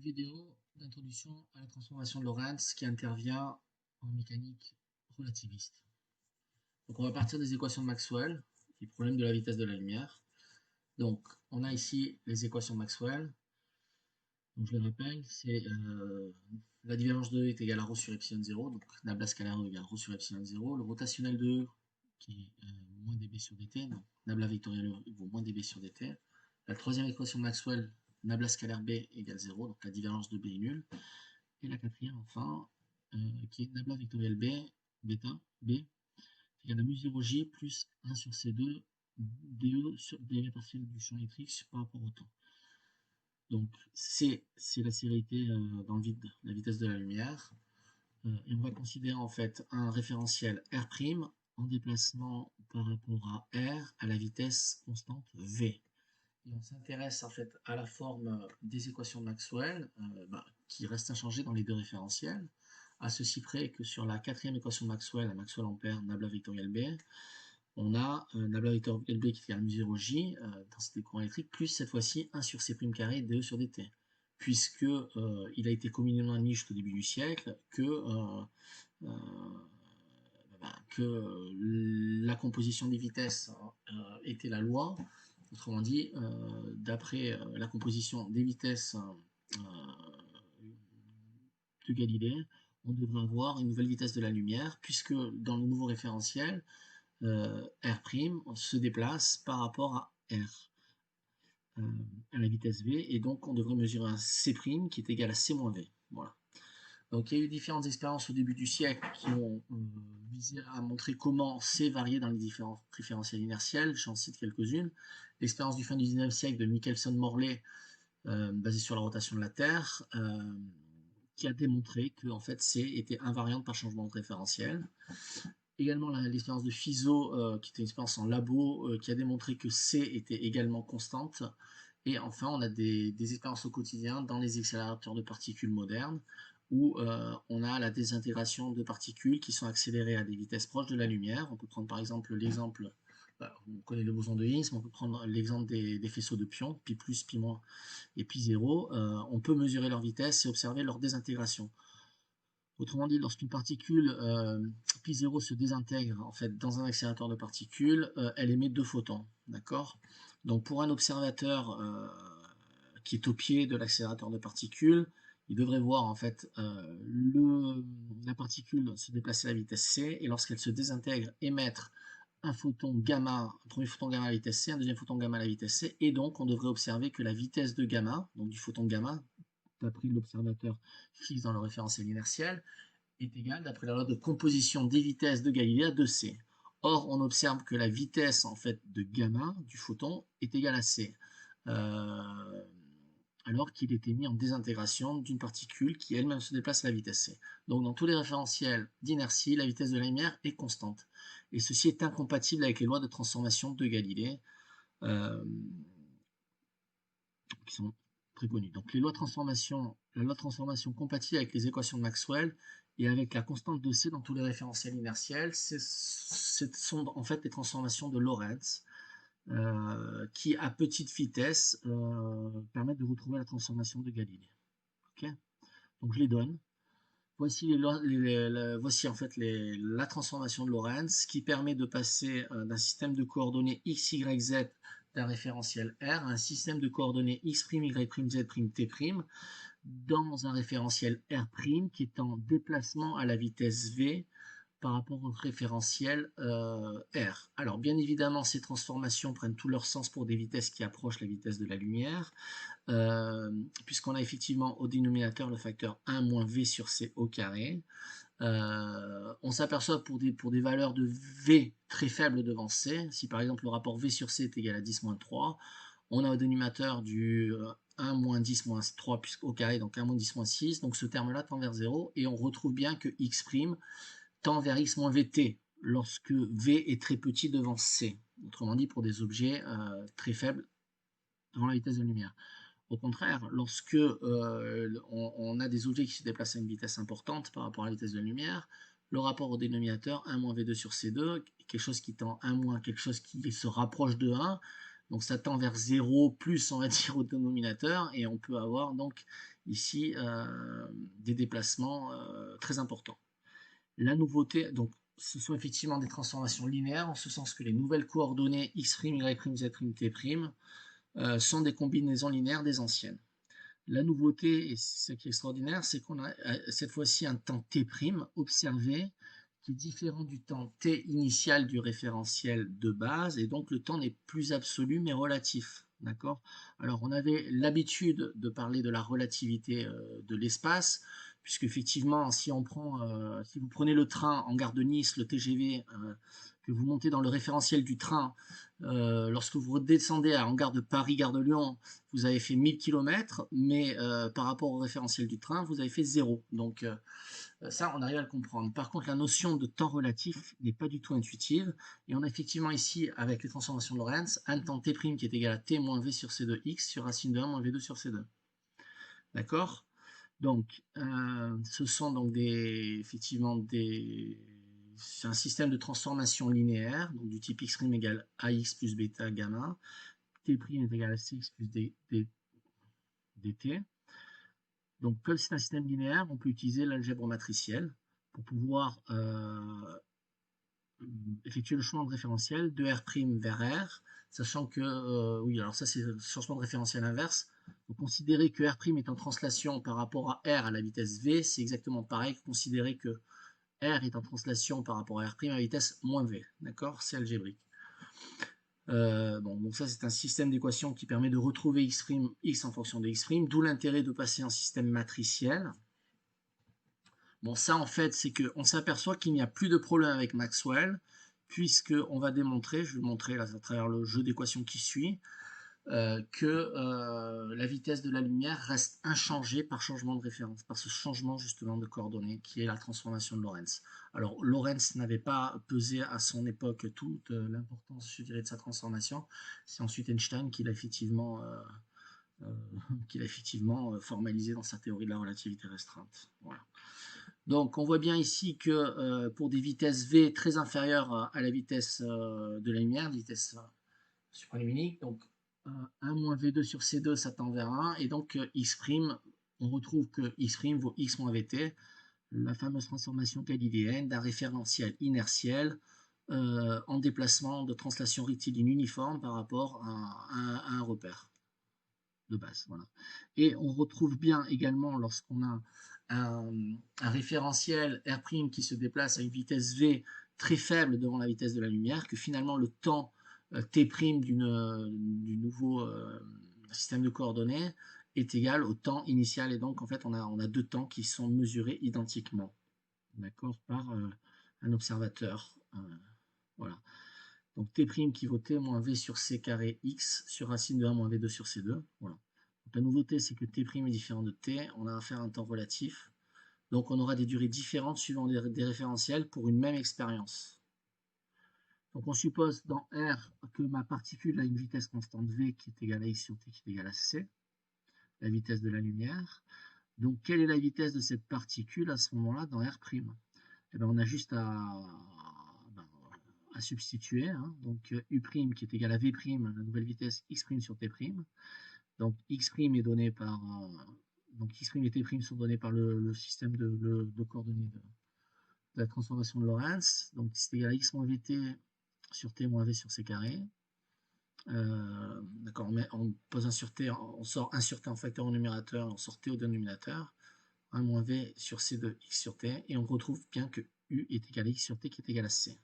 Vidéo d'introduction à la transformation de Lorentz qui intervient en mécanique relativiste. Donc on va partir des équations de Maxwell, du problème de la vitesse de la lumière. Donc on a ici les équations de Maxwell. Donc je les rappelle, c'est la divergence de E est égale à ρ sur epsilon 0, donc nabla scalaire E égale ρ sur epsilon 0, le rotationnel de E qui est moins dB sur dt, donc nabla vectoriel E vaut moins dB sur dt. La troisième équation de Maxwell, nabla scalaire B égale 0, donc la divergence de B est nulle. Et la quatrième, enfin, qui est nabla vectoriel B, bêta, B, égale à mu 0J plus 1 sur C2 dE sur dérivé partiel du champ électrique par rapport au temps. Donc, c'est la célérité dans le vide, la vitesse de la lumière. Et on va considérer en fait un référentiel R' en déplacement par rapport à R à la vitesse constante V. Et on s'intéresse en fait à la forme des équations de Maxwell, qui restent inchangées dans les deux référentiels, à ceci près que sur la quatrième équation de Maxwell, la Maxwell ampère nabla vectoriel B, on a nabla vectoriel B qui est égal à mu 0J, densité de courant électrique, plus cette fois-ci 1 sur C' carré dE sur dt, puisque il a été communément admis jusqu'au début du siècle que la composition des vitesses était la loi. Autrement dit, d'après la composition des vitesses de Galilée, on devrait avoir une nouvelle vitesse de la lumière, puisque dans le nouveau référentiel, R' se déplace par rapport à R, à la vitesse V, et donc on devrait mesurer un C' qui est égal à C moins V. Voilà. Donc il y a eu différentes expériences au début du siècle qui ont visé à montrer comment C variait dans les différents référentiels inertiels. J'en cite quelques-unes. L'expérience du fin du 19e siècle de Michelson-Morley, basée sur la rotation de la Terre, qui a démontré que en fait, C était invariante par changement de référentiel. Également l'expérience de Fizeau, qui était une expérience en labo, qui a démontré que C était également constante. Et enfin, on a des expériences au quotidien dans les accélérateurs de particules modernes, où on a la désintégration de particules qui sont accélérées à des vitesses proches de la lumière. On peut prendre par exemple l'exemple, on connaît le boson de Higgs, mais on peut prendre l'exemple des faisceaux de pions, pi plus, pi moins et pi 0. On peut mesurer leur vitesse et observer leur désintégration. Autrement dit, lorsqu'une particule pi 0 se désintègre en fait dans un accélérateur de particules, elle émet deux photons, d'accord? Donc pour un observateur qui est au pied de l'accélérateur de particules, il devrait voir en fait la particule se déplacer à la vitesse c, et lorsqu'elle se désintègre, émettre un photon gamma, un premier photon gamma à la vitesse c, un deuxième photon gamma à la vitesse c, et donc on devrait observer que la vitesse de gamma, donc du photon gamma, d'après l'observateur fixe dans le référentiel inertiel, est égale, d'après la loi de composition des vitesses de Galilée, à 2c. Or, on observe que la vitesse en fait de gamma du photon est égale à c, alors qu'il est émis en désintégration d'une particule qui elle-même se déplace à la vitesse c. Donc dans tous les référentiels d'inertie, la vitesse de la lumière est constante. Et ceci est incompatible avec les lois de transformation de Galilée, qui sont très connues. Donc les lois de transformation, la loi de transformation compatible avec les équations de Maxwell et avec la constante de C dans tous les référentiels inertiels, ce sont en fait des transformations de Lorentz, qui à petite vitesse permettent de retrouver la transformation de Galilée. Okay, donc je les donne. Voici, voici en fait la transformation de Lorentz qui permet de passer d'un système de coordonnées x, y, z d'un référentiel R à un système de coordonnées x', y', z', t' dans un référentiel R' qui est en déplacement à la vitesse v par rapport au référentiel R. Alors bien évidemment, ces transformations prennent tout leur sens pour des vitesses qui approchent la vitesse de la lumière, puisqu'on a effectivement au dénominateur le facteur 1 moins v sur c au carré. On s'aperçoit pour des valeurs de v très faibles devant c, si par exemple le rapport v sur c est égal à 10 moins 3, on a au dénominateur du 1 moins 10 moins 3 au carré, donc 1 moins 10 moins 6, donc ce terme-là tend vers 0, et on retrouve bien que x' tend vers x moins vt, lorsque v est très petit devant c, autrement dit pour des objets très faibles devant la vitesse de la lumière. Au contraire, lorsque on a des objets qui se déplacent à une vitesse importante par rapport à la vitesse de la lumière, le rapport au dénominateur 1 moins v2 sur c2, quelque chose qui tend 1 moins quelque chose qui se rapproche de 1, Donc ça tend vers 0 plus, on va dire, au dénominateur, et on peut avoir donc ici des déplacements très importants. La nouveauté, donc ce sont effectivement des transformations linéaires, en ce sens que les nouvelles coordonnées x', y', z', t' sont des combinaisons linéaires des anciennes. La nouveauté, et ce qui est extraordinaire, c'est qu'on a cette fois-ci un temps t' observé qui est différent du temps t initial du référentiel de base, et donc le temps n'est plus absolu mais relatif. D'accord? Alors on avait l'habitude de parler de la relativité de l'espace, puisque effectivement, si vous prenez le train en gare de Nice, le TGV, que vous montez dans le référentiel du train, lorsque vous redescendez en gare de Paris, gare de Lyon, vous avez fait 1000 km, mais par rapport au référentiel du train, vous avez fait 0. Donc ça, on arrive à le comprendre. Par contre, la notion de temps relatif n'est pas du tout intuitive, et on a effectivement ici, avec les transformations de Lorentz, un temps t' qui est égal à t moins v sur c2x sur racine de 1 moins v2 sur c2. D'accord? Donc, ce sont donc effectivement c'est un système de transformation linéaire, donc du type x' égale ax plus bêta gamma, t' est égal à cx plus dt. Donc, comme c'est un système linéaire, on peut utiliser l'algèbre matricielle pour pouvoir effectuer le changement de référentiel de R' vers R, sachant que, oui, alors ça c'est le changement de référentiel inverse. Donc, considérer que R' est en translation par rapport à R à la vitesse V, c'est exactement pareil que considérer que R est en translation par rapport à R' à la vitesse moins V. D'accord? C'est algébrique. Bon, donc ça c'est un système d'équations qui permet de retrouver x' en fonction de x', d'où l'intérêt de passer en système matriciel. Bon, ça en fait, c'est qu'on s'aperçoit qu'il n'y a plus de problème avec Maxwell, puisqu'on va démontrer, je vais le montrer là, à travers le jeu d'équations qui suit, que la vitesse de la lumière reste inchangée par changement de référence, par ce changement justement de coordonnées qui est la transformation de Lorentz. Alors Lorentz n'avait pas pesé à son époque toute l'importance, je dirais, de sa transformation. C'est ensuite Einstein qui l'a effectivement, formalisé dans sa théorie de la relativité restreinte. Voilà. Donc on voit bien ici que pour des vitesses v très inférieures à la vitesse de la lumière, vitesse supraluminique, donc 1 moins v2 sur c2 ça tend vers 1, et donc x', on retrouve que x' vaut x moins vt, la fameuse transformation galiléenne d'un référentiel inertiel en déplacement de translation rectiligne uniforme par rapport à un repère de base. Voilà. Et on retrouve bien également, lorsqu'on a un référentiel R' qui se déplace à une vitesse v très faible devant la vitesse de la lumière, que finalement le temps t' du nouveau système de coordonnées est égal au temps initial, et donc en fait on a deux temps qui sont mesurés identiquement, d'accord, par un observateur. Voilà. Donc t' qui vaut t moins v sur c carré x sur racine de 1 moins v2 sur c2. Voilà. Donc la nouveauté, c'est que t' est différent de t. On a affaire à un temps relatif. Donc on aura des durées différentes suivant des référentiels pour une même expérience. Donc on suppose dans R que ma particule a une vitesse constante v qui est égale à x sur t qui est égale à c, la vitesse de la lumière. Donc quelle est la vitesse de cette particule à ce moment-là dans R'? Eh bien, on a juste à substituer, hein. Donc U' qui est égal à V', la nouvelle vitesse x' sur t'. Donc x' est donné par donc x' et t' sont donnés par le système de coordonnées de la transformation de Lorentz. Donc c'est égal à x moins vt sur t moins v sur c carré. D'accord, on pose un sur t, on sort 1 sur t en facteur au numérateur, on sort t au dénominateur, 1 moins v sur c de x sur t, et on retrouve bien que u est égal à x sur t qui est égal à c.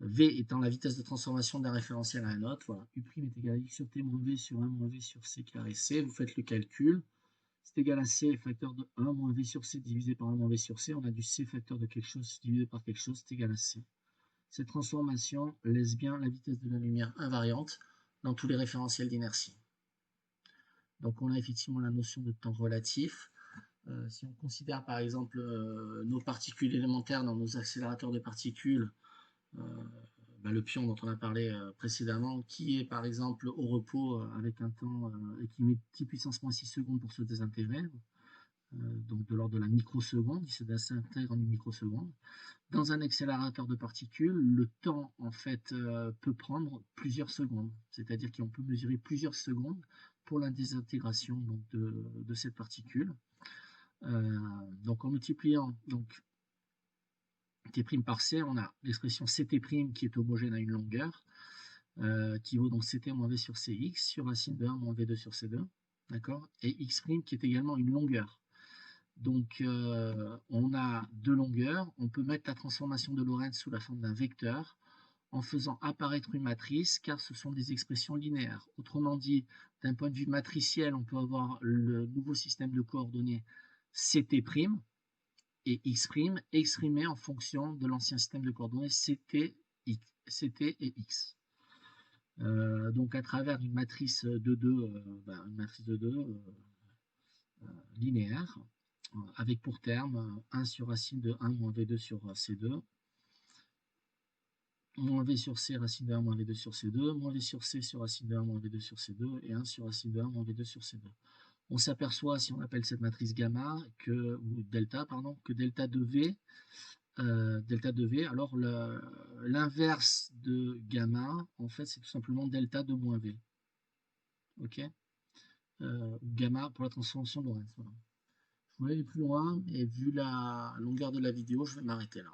V étant la vitesse de transformation d'un référentiel à un autre, voilà, U' est égal à x sur t moins v sur 1 moins v sur c carré c, vous faites le calcul, c'est égal à c facteur de 1 moins v sur c divisé par 1 moins v sur c, on a du c facteur de quelque chose divisé par quelque chose, c'est égal à c. Cette transformation laisse bien la vitesse de la lumière invariante dans tous les référentiels d'inertie. Donc on a effectivement la notion de temps relatif. Si on considère par exemple nos particules élémentaires dans nos accélérateurs de particules, le pion dont on a parlé précédemment, qui est par exemple au repos avec un temps et qui met 10 puissance moins 6 secondes pour se désintégrer, donc de l'ordre de la microseconde, il s'intègre en une microseconde. Dans un accélérateur de particules, le temps en fait peut prendre plusieurs secondes, c'est-à-dire qu'on peut mesurer plusieurs secondes pour la désintégration donc, de cette particule. Donc en multipliant donc, T' par C, on a l'expression Ct' qui est homogène à une longueur, qui vaut donc Ct moins V sur Cx sur racine de 1 moins V2 sur C2, d'accord, et X' qui est également une longueur. Donc on a deux longueurs, on peut mettre la transformation de Lorentz sous la forme d'un vecteur en faisant apparaître une matrice, car ce sont des expressions linéaires. Autrement dit, d'un point de vue matriciel, on peut avoir le nouveau système de coordonnées Ct' et X' exprimé en fonction de l'ancien système de coordonnées Ct et X. Donc à travers une matrice de 2, linéaire, avec pour terme 1 sur racine de 1 moins V2 sur C2, moins V sur C racine de 1 moins V2 sur C2, moins V sur C sur racine de 1 moins V2 sur C2, et 1 sur racine de 1 moins V2 sur C2. On s'aperçoit, si on appelle cette matrice gamma, ou delta, pardon, que delta de V, alors l'inverse de gamma, en fait, c'est tout simplement delta de moins V. Ok, gamma pour la transformation de Lorentz. Voilà. Je voulais aller plus loin, et vu la longueur de la vidéo, je vais m'arrêter là.